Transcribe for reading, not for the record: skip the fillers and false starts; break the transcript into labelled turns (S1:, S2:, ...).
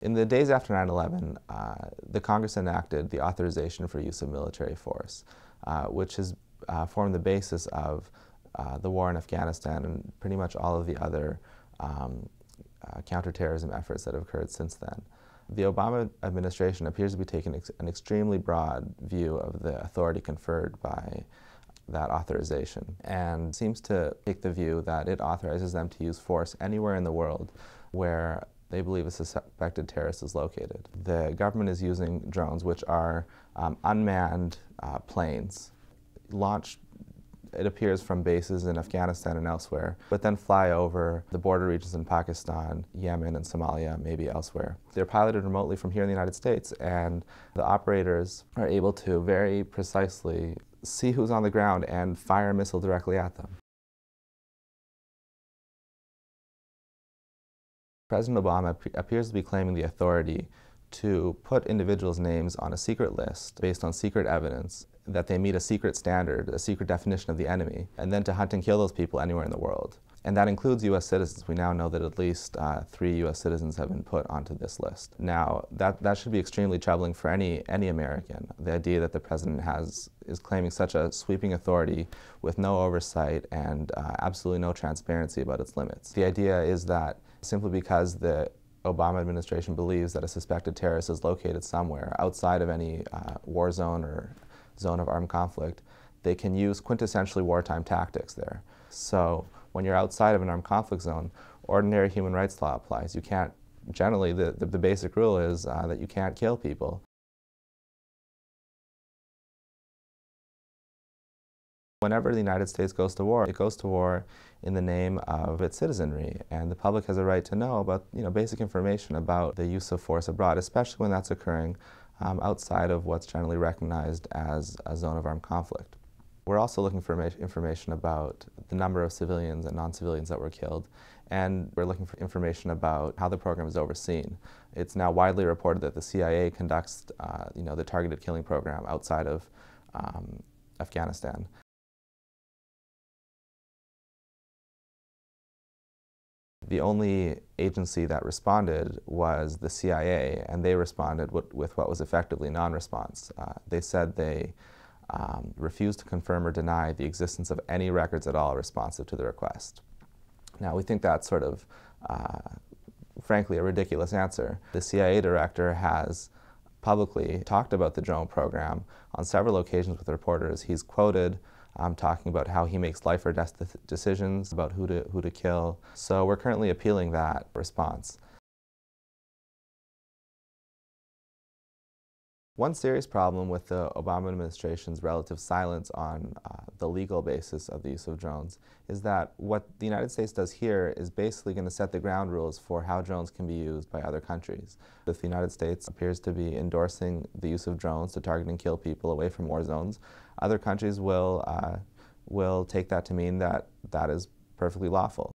S1: In the days after 9/11, the Congress enacted the authorization for use of military force, which has formed the basis of the war in Afghanistan and pretty much all of the other counterterrorism efforts that have occurred since then. The Obama administration appears to be taking an extremely broad view of the authority conferred by that authorization and seems to take the view that it authorizes them to use force anywhere in the world where they believe a suspected terrorist is located. The government is using drones, which are unmanned planes, launched, it appears, from bases in Afghanistan and elsewhere, but then fly over the border regions in Pakistan, Yemen, and Somalia, maybe elsewhere. They're piloted remotely from here in the United States, and the operators are able to very precisely see who's on the ground and fire a missile directly at them. President Obama appears to be claiming the authority to put individuals' names on a secret list based on secret evidence, that they meet a secret standard, a secret definition of the enemy, and then to hunt and kill those people anywhere in the world. And that includes U.S. citizens. We now know that at least 3 U.S. citizens have been put onto this list. Now, that should be extremely troubling for any American. The idea that the president is claiming such a sweeping authority with no oversight and absolutely no transparency about its limits. The idea is that simply because the Obama administration believes that a suspected terrorist is located somewhere outside of any war zone or zone of armed conflict, they can use quintessentially wartime tactics there. So when you're outside of an armed conflict zone, ordinary human rights law applies. You can't, generally, the basic rule is that you can't kill people. Whenever the United States goes to war, it goes to war in the name of its citizenry, and the public has a right to know about, basic information about the use of force abroad, especially when that's occurring outside of what's generally recognized as a zone of armed conflict. We're also looking for information about the number of civilians and non-civilians that were killed, and we're looking for information about how the program is overseen. It's now widely reported that the CIA conducts, the targeted killing program outside of Afghanistan. The only agency that responded was the CIA, and they responded with what was effectively non-response. They said they refused to confirm or deny the existence of any records at all responsive to the request. Now, we think that's sort of, frankly, a ridiculous answer. The CIA director has publicly talked about the drone program on several occasions with reporters. He's quoted talking about how he makes life or death decisions about who to kill. So we're currently appealing that response. One serious problem with the Obama administration's relative silence on the legal basis of the use of drones is that what the United States does here is basically going to set the ground rules for how drones can be used by other countries. If the United States appears to be endorsing the use of drones to target and kill people away from war zones, other countries will take that to mean that that is perfectly lawful.